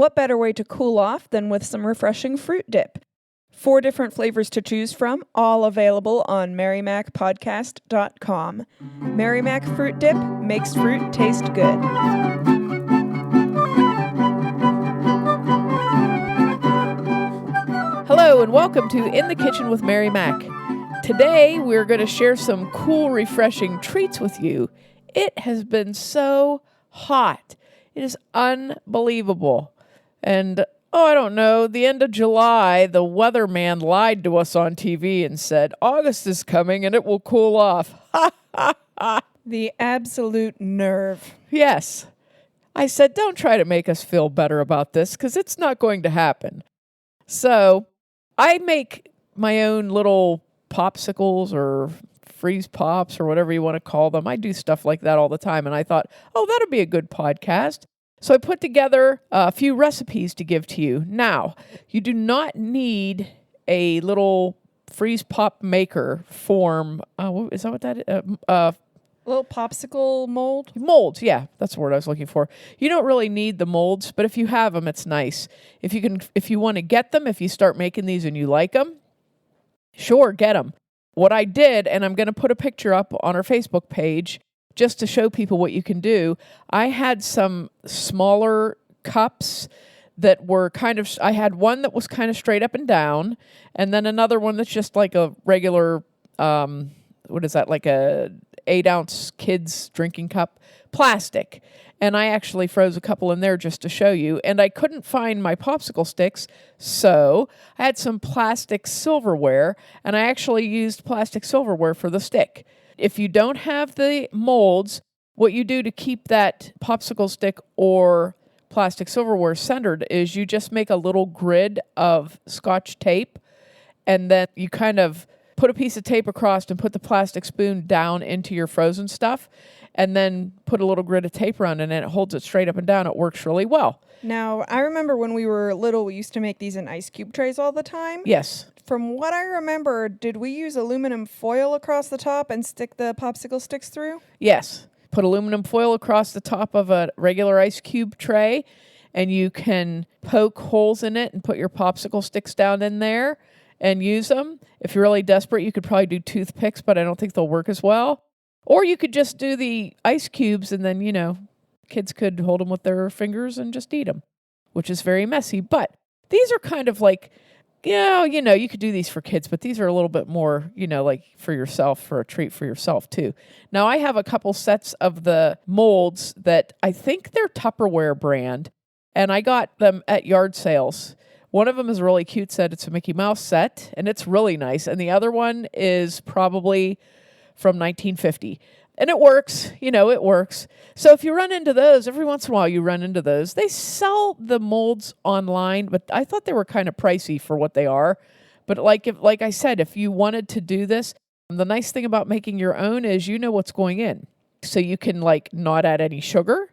What better way to cool off than with some refreshing fruit dip? 4 different flavors to choose from, all available on merrimacpodcast.com. Merry Mac Fruit Dip makes fruit taste good. Hello and welcome to In the Kitchen with Mary Mac. Today we're going to share some cool, refreshing treats with you. It has been so hot. It is unbelievable. And, I don't know, the end of July, the weatherman lied to us on TV and said, August is coming and it will cool off. Ha, ha, ha. The absolute nerve. Yes. I said, don't try to make us feel better about this because it's not going to happen. So I make my own little popsicles or freeze pops or whatever you want to call them. I do stuff like that all the time. And I thought, that'll be a good podcast. So I put together a few recipes to give to you. Now, you do not need a little freeze pop maker form. Is that what that is? Little popsicle mold? Molds, yeah, that's the word I was looking for. You don't really need the molds, but if you have them, it's nice. If you want to get them, if you start making these and you like them, sure, get them. What I did, and I'm going to put a picture up on our Facebook page just to show people what you can do. I had some smaller cups that were I had one that was kind of straight up and down, and then another one that's just like a regular, like a 8-ounce kids drinking cup, plastic. And I actually froze a couple in there just to show you. And I couldn't find my popsicle sticks, so I had some plastic silverware, and I actually used plastic silverware for the stick. If you don't have the molds, what you do to keep that popsicle stick or plastic silverware centered is you just make a little grid of Scotch tape, and then you kind of put a piece of tape across and put the plastic spoon down into your frozen stuff, and then put a little grid of tape around it, and it holds it straight up and down. It works really well. Now, I remember when we were little, we used to make these in ice cube trays all the time. Yes. From what I remember, did we use aluminum foil across the top and stick the popsicle sticks through? Yes. Put aluminum foil across the top of a regular ice cube tray, and you can poke holes in it and put your popsicle sticks down in there and use them. If you're really desperate, you could probably do toothpicks, but I don't think they'll work as well. Or you could just do the ice cubes, and then, kids could hold them with their fingers and just eat them, which is very messy. But these are kind of like, you could do these for kids, but these are a little bit more, like for yourself, for a treat for yourself too. Now, I have a couple sets of the molds that I think they're Tupperware brand, and I got them at yard sales. One of them is a really cute set. It's a Mickey Mouse set, and it's really nice. And the other one is probably from 1950. And it works, it works. So if you run into those, every once in a while you run into those. They sell the molds online, but I thought they were kind of pricey for what they are. But like I said, if you wanted to do this, the nice thing about making your own is you know what's going in. So you can not add any sugar.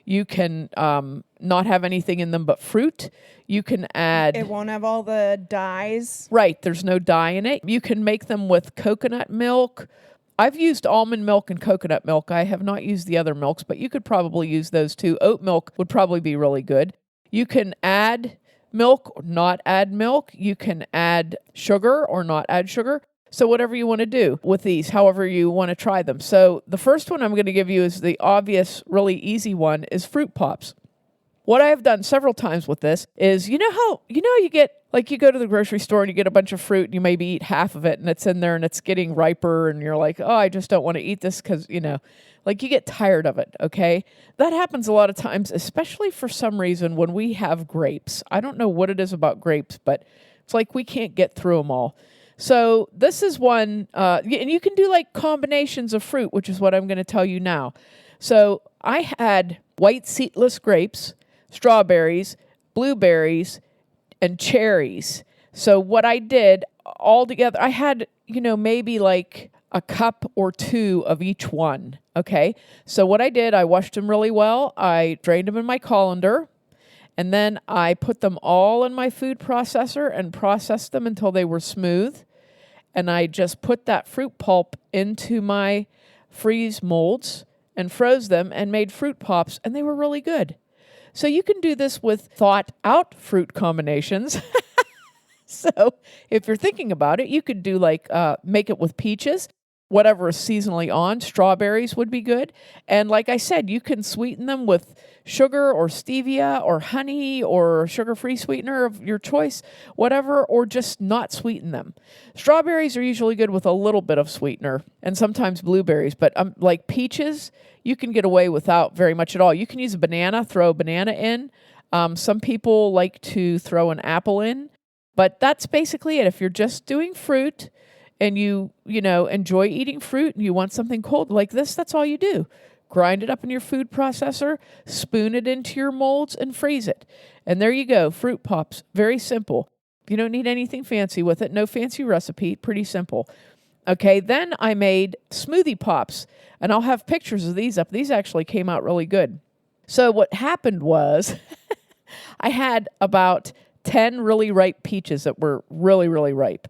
You can not have anything in them but fruit. You can add... It won't have all the dyes. Right, there's no dye in it. You can make them with coconut milk. I've used almond milk and coconut milk. I have not used the other milks, but you could probably use those too. Oat milk would probably be really good. You can add milk or not add milk. You can add sugar or not add sugar. So whatever you want to do with these, however you want to try them. So the first one I'm going to give you is the obvious, really easy one, is fruit pops. What I have done several times with this is, you get, you go to the grocery store and you get a bunch of fruit and you maybe eat half of it and it's in there and it's getting riper and you're like, I just don't want to eat this because, you get tired of it, okay? That happens a lot of times, especially for some reason when we have grapes. I don't know what it is about grapes, but it's like we can't get through them all. So this is one, and you can do combinations of fruit, which is what I'm going to tell you now. So I had white seedless grapes, strawberries, blueberries, and cherries. So what I did all together, I had, maybe a cup or two of each one. Okay. So what I did, I washed them really well. I drained them in my colander, and then I put them all in my food processor and processed them until they were smooth. And I just put that fruit pulp into my freeze molds and froze them and made fruit pops, and they were really good. So you can do this with thought out fruit combinations. So if you're thinking about it, you could do like make it with peaches, whatever is seasonally on. Strawberries would be good. And like I said, you can sweeten them with sugar or stevia or honey or sugar-free sweetener of your choice, whatever, or just not sweeten them. Strawberries are usually good with a little bit of sweetener, and sometimes blueberries. But like peaches, you can get away without very much at all. You can use a banana, throw a banana in. Some people like to throw an apple in. But that's basically it. If you're just doing fruit and you enjoy eating fruit and you want something cold like this, that's all you do. Grind it up in your food processor, spoon it into your molds, and freeze it. And there you go, Fruit Pops. Very simple. You don't need anything fancy with it. No fancy recipe. Pretty simple. Okay, then I made smoothie pops, and I'll have pictures of these up. These actually came out really good. So what happened was I had about 10 really ripe peaches that were really, really ripe.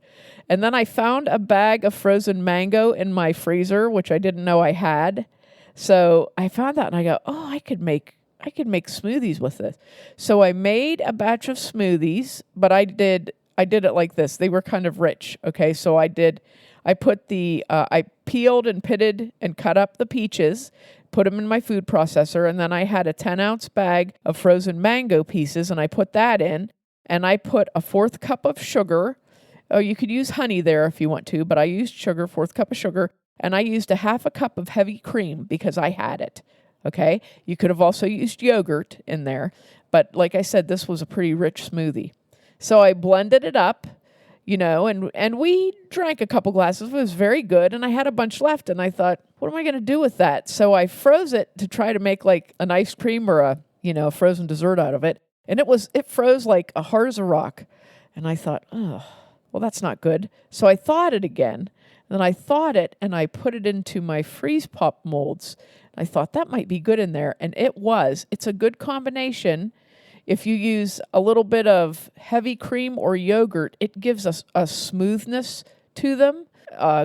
And then I found a bag of frozen mango in my freezer, which I didn't know I had. So I found that and I go, oh, I could make smoothies with this. So I made a batch of smoothies, but I did it like this. They were kind of rich. Okay. So I peeled and pitted and cut up the peaches, put them in my food processor. And then I had a 10-ounce bag of frozen mango pieces and I put that in. And I put a 4th cup of sugar. Oh, you could use honey there if you want to, but I used sugar, 4th cup of sugar. And I used a 1/2 cup of heavy cream because I had it. Okay. You could have also used yogurt in there. But like I said, this was a pretty rich smoothie. So I blended it up, and we drank a couple glasses. It was very good. And I had a bunch left. And I thought, what am I going to do with that? So I froze it to try to make like an ice cream or a frozen dessert out of it. And it froze like hard as a rock. And I thought, oh, well, that's not good. So I thawed it again. And then I thawed it and I put it into my freeze pop molds. I thought that might be good in there. And it was. It's a good combination. If you use a little bit of heavy cream or yogurt, it gives us a smoothness to them.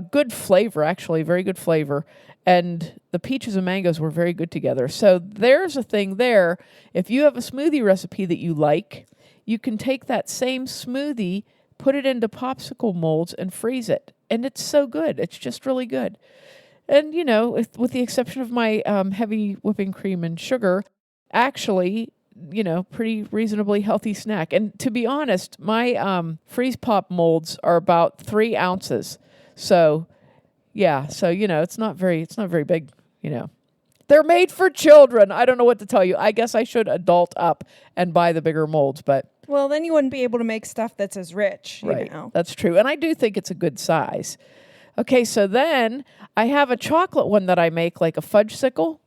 Good flavor, actually, very good flavor. And the peaches and mangoes were very good together. So there's a thing there. If you have a smoothie recipe that you like, you can take that same smoothie, put it into popsicle molds, and freeze it. And it's so good. It's just really good. And, with the exception of my heavy whipping cream and sugar, actually, pretty reasonably healthy snack. And to be honest, my freeze pop molds are about 3 ounces. So yeah, so it's not very big, They're made for children. I don't know what to tell you. I guess I should adult up and buy the bigger molds, but well, then you wouldn't be able to make stuff that's as rich, right. That's true. And I do think it's a good size. Okay, so then I have a chocolate one that I make like a fudgesicle.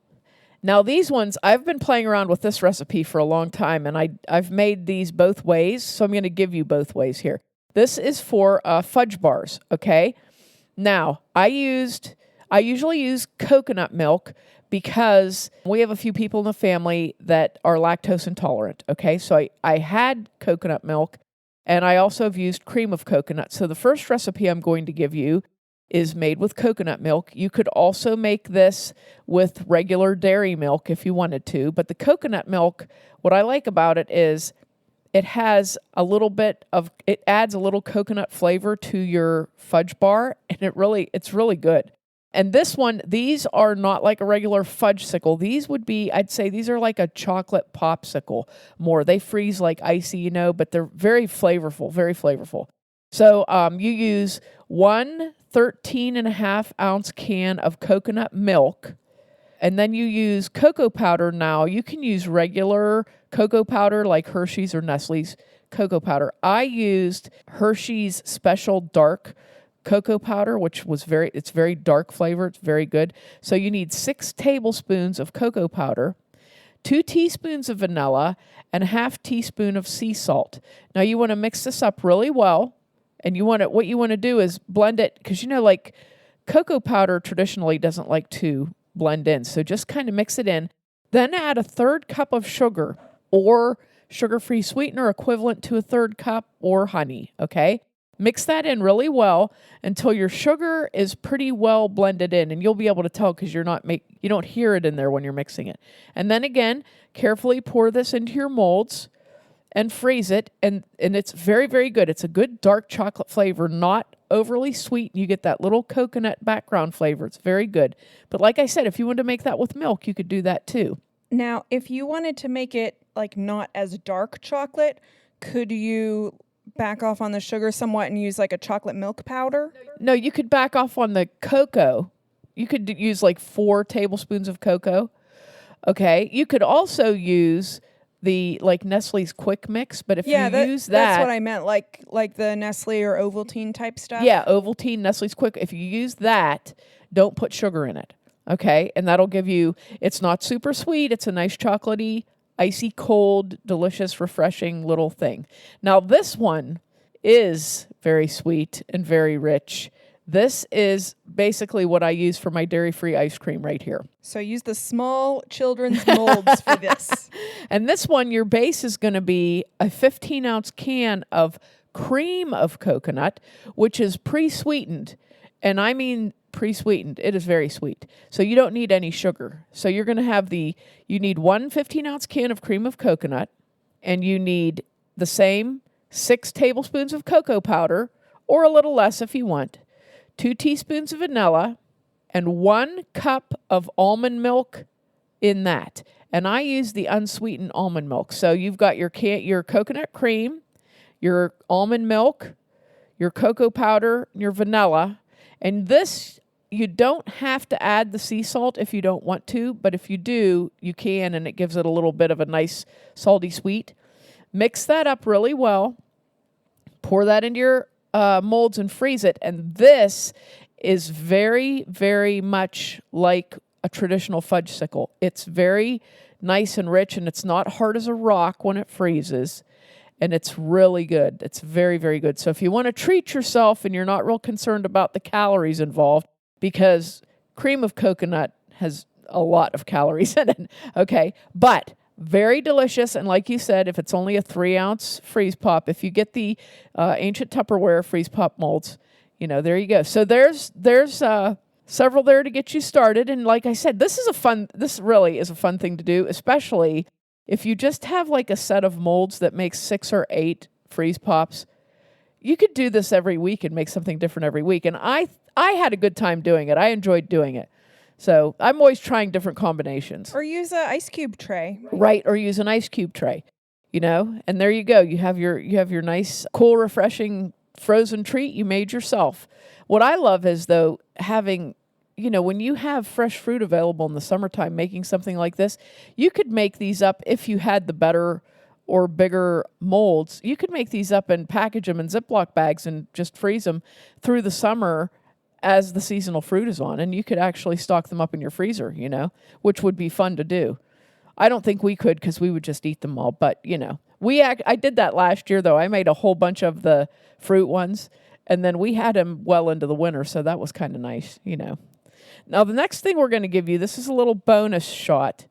Now these ones, I've been playing around with this recipe for a long time, and I've made these both ways, so I'm going to give you both ways here. This is for fudge bars, okay? Now, I usually use coconut milk because we have a few people in the family that are lactose intolerant, okay? So I had coconut milk, and I also have used cream of coconut. So the first recipe I'm going to give you is made with coconut milk. You could also make this with regular dairy milk if you wanted to, but the coconut milk, what I like about it is it adds a little coconut flavor to your fudge bar, and it's really good. And these are not like a regular fudgesicle. These would be, I'd say these are like a chocolate popsicle more. They freeze like icy, but they're very flavorful, very flavorful. So you use 1 13.5-ounce can of coconut milk, and then you use cocoa powder. Now, you can use regular cocoa powder like Hershey's or Nestle's cocoa powder. I used Hershey's Special Dark cocoa powder, which was it's very dark flavor. It's very good. So you need 6 tablespoons of cocoa powder, 2 teaspoons of vanilla, and a 1/2 teaspoon of sea salt. Now you want to mix this up really well, and what you want to do is blend it, because like cocoa powder traditionally doesn't like to blend in. So just kind of mix it in. Then add a 1/3 cup of sugar or sugar-free sweetener equivalent to a 1/3 cup, or honey, okay? Mix that in really well until your sugar is pretty well blended in, and you'll be able to tell because you don't hear it in there when you're mixing it. And then again, carefully pour this into your molds and freeze it, and it's very, very good. It's a good dark chocolate flavor, not overly sweet. You get that little coconut background flavor. It's very good. But like I said, if you wanted to make that with milk, you could do that too. Now, if you wanted to make it like not as dark chocolate, could you back off on the sugar somewhat and use like a chocolate milk powder? No, you could back off on the cocoa. You could use like 4 tablespoons of cocoa. Okay. You could also use the like Nestle's Quick Mix, but if you use that, that's what I meant, like the Nestle or Ovaltine type stuff. Yeah, Ovaltine, Nestle's Quick. If you use that, don't put sugar in it. Okay, and that'll give you. It's not super sweet. It's a nice chocolatey, icy cold, delicious, refreshing little thing. Now this one is very sweet and very rich. This is basically what I use for my dairy-free ice cream right here. So use the small children's molds for this. And this one, your base is going to be a 15-ounce can of cream of coconut, which is pre-sweetened. And I mean pre-sweetened. It is very sweet. So you don't need any sugar. So you're going to have you need one 15-ounce can of cream of coconut, and you need the same 6 tablespoons of cocoa powder, or a little less if you want, 2 teaspoons of vanilla, and 1 cup of almond milk in that. And I use the unsweetened almond milk. So you've got your coconut cream, your almond milk, your cocoa powder, your vanilla. And this, you don't have to add the sea salt if you don't want to, but if you do, you can, and it gives it a little bit of a nice salty sweet. Mix that up really well. Pour that into your molds and freeze it. And this is very, very much like a traditional fudgesicle. It's very nice and rich, and it's not hard as a rock when it freezes. And it's really good. It's very, very good. So if you want to treat yourself and you're not real concerned about the calories involved, because cream of coconut has a lot of calories in it, okay? But very delicious, and like you said, if it's only a 3-ounce freeze pop, if you get the ancient Tupperware freeze pop molds, there you go. So there's several there to get you started, and like I said, this really is a fun thing to do, especially if you just have like a set of molds that makes 6 or 8 freeze pops. You could do this every week and make something different every week, and I had a good time doing it. I enjoyed doing it. So I'm always trying different combinations. Or use an ice cube tray. Right, or use an ice cube tray, and there you go. You have your nice, cool, refreshing frozen treat you made yourself. What I love is, though, having, when you have fresh fruit available in the summertime, making something like this, you could make these up if you had the better or bigger molds. You could make these up and package them in Ziploc bags and just freeze them through the summer as the seasonal fruit is on, and you could actually stock them up in your freezer, which would be fun to do. I don't think we could because we would just eat them all, but, I did that last year, though. I made a whole bunch of the fruit ones, and then we had them well into the winter, so that was kind of nice, Now, the next thing we're going to give you, this is a little bonus shot.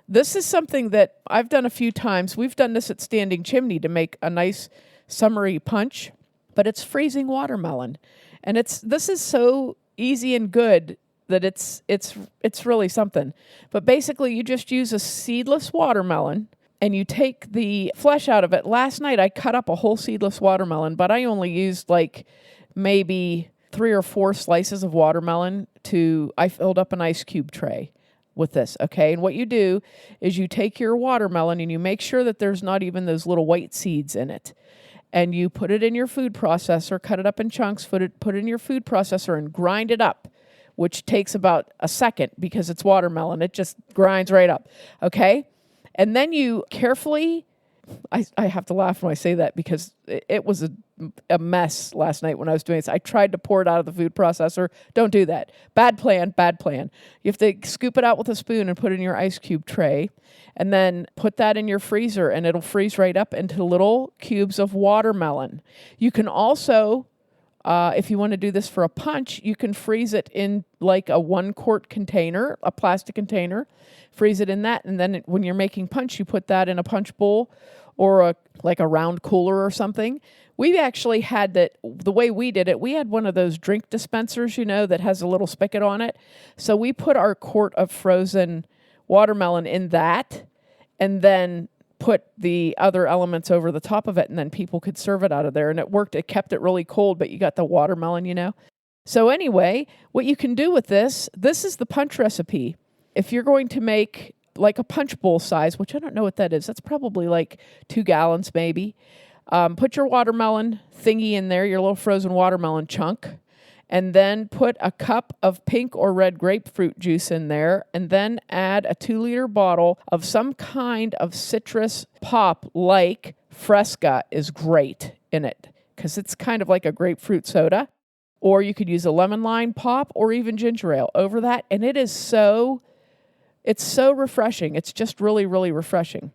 This is something that I've done a few times. We've done this at Standing Chimney to make a nice summery punch, but it's freezing watermelon. And this is so easy and good that it's really something. But basically, you just use a seedless watermelon and you take the flesh out of it. Last night, I cut up a whole seedless watermelon, but I only used like maybe 3 or 4 slices of watermelon I filled up an ice cube tray with this, okay? And what you do is you take your watermelon and you make sure that there's not even those little white seeds in it. And you put it in your food processor, cut it up in chunks, put it in your food processor and grind it up, which takes about a second because it's watermelon. It just grinds right up, okay? And then you carefully, I have to laugh when I say that because it was a mess last night when I was doing this. I tried to pour it out of the food processor. Don't do that. Bad plan, bad plan. You have to scoop it out with a spoon and put it in your ice cube tray, and then put that in your freezer, and it'll freeze right up into little cubes of watermelon. You can also, if you want to do this for a punch, you can freeze it in like a 1-quart container, a plastic container. Freeze it in that, and then when you're making punch, you put that in a punch bowl or like a round cooler or something. We actually had that, the way we did it, we had one of those drink dispensers, that has a little spigot on it. So we put our quart of frozen watermelon in that and then put the other elements over the top of it, and then people could serve it out of there. And it worked. It kept it really cold, but you got the watermelon. So anyway, what you can do with this is the punch recipe. If you're going to make like a punch bowl size, which I don't know what that is. That's probably like 2 gallons maybe. Put your watermelon thingy in there, your little frozen watermelon chunk, and then put a cup of pink or red grapefruit juice in there, and then add a 2-liter bottle of some kind of citrus pop like Fresca is great in it because it's kind of like a grapefruit soda. Or you could use a lemon lime pop or even ginger ale over that, and it's so refreshing. It's just really, really refreshing.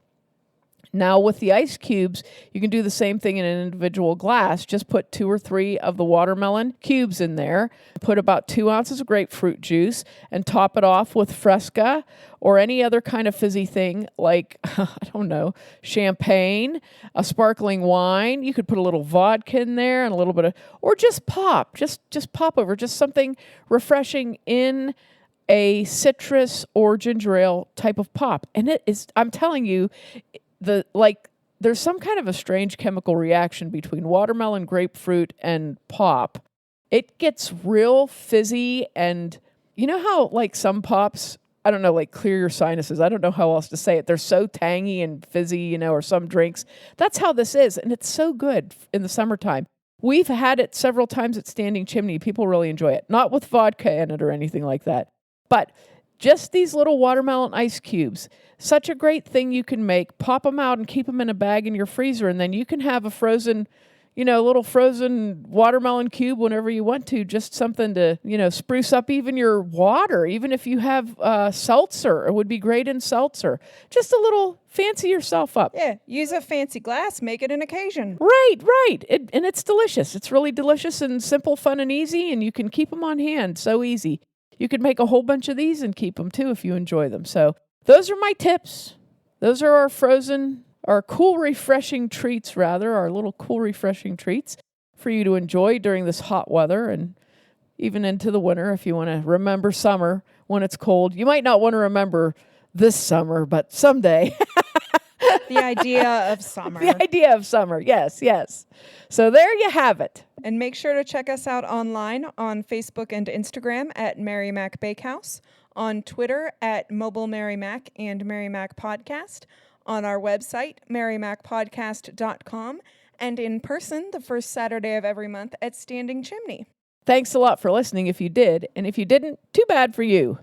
Now, with the ice cubes, you can do the same thing in an individual glass. Just put 2 or 3 of the watermelon cubes in there. Put about 2 ounces of grapefruit juice and top it off with Fresca or any other kind of fizzy thing like, I don't know, champagne, a sparkling wine. You could put a little vodka in there and a little bit of, or just pop. Just pop over. Just something refreshing in a citrus or ginger ale type of pop. And it is, I'm telling you, there's some kind of a strange chemical reaction between watermelon, grapefruit, and pop. It gets real fizzy, and you know how like some pops, I don't know, like clear your sinuses. I don't know how else to say it. They're so tangy and fizzy, or some drinks. That's how this is, and it's so good in the summertime. We've had it several times at Standing Chimney. People really enjoy it. Not with vodka in it or anything like that, but just these little watermelon ice cubes. Such a great thing you can make. Pop them out and keep them in a bag in your freezer, and then you can have a frozen, little frozen watermelon cube whenever you want to. Just something to, spruce up even your water. Even if you have seltzer, it would be great in seltzer. Just a little fancy yourself up. Yeah, use a fancy glass, make it an occasion. Right. And it's delicious. It's really delicious and simple, fun, and easy, and you can keep them on hand. So easy. You could make a whole bunch of these and keep them too if you enjoy them. So those are my tips. Those are our cool, refreshing treats, our little cool, refreshing treats for you to enjoy during this hot weather and even into the winter if you want to remember summer when it's cold. You might not want to remember this summer, but someday. The idea of summer. The idea of summer, yes. So there you have it. And make sure to check us out online on Facebook and Instagram at Mary Mac Bakehouse, on Twitter at Mobile Mary Mac and Mary Mac Podcast, on our website, marymacpodcast.com, and in person the first Saturday of every month at Standing Chimney. Thanks a lot for listening if you did, and if you didn't, too bad for you.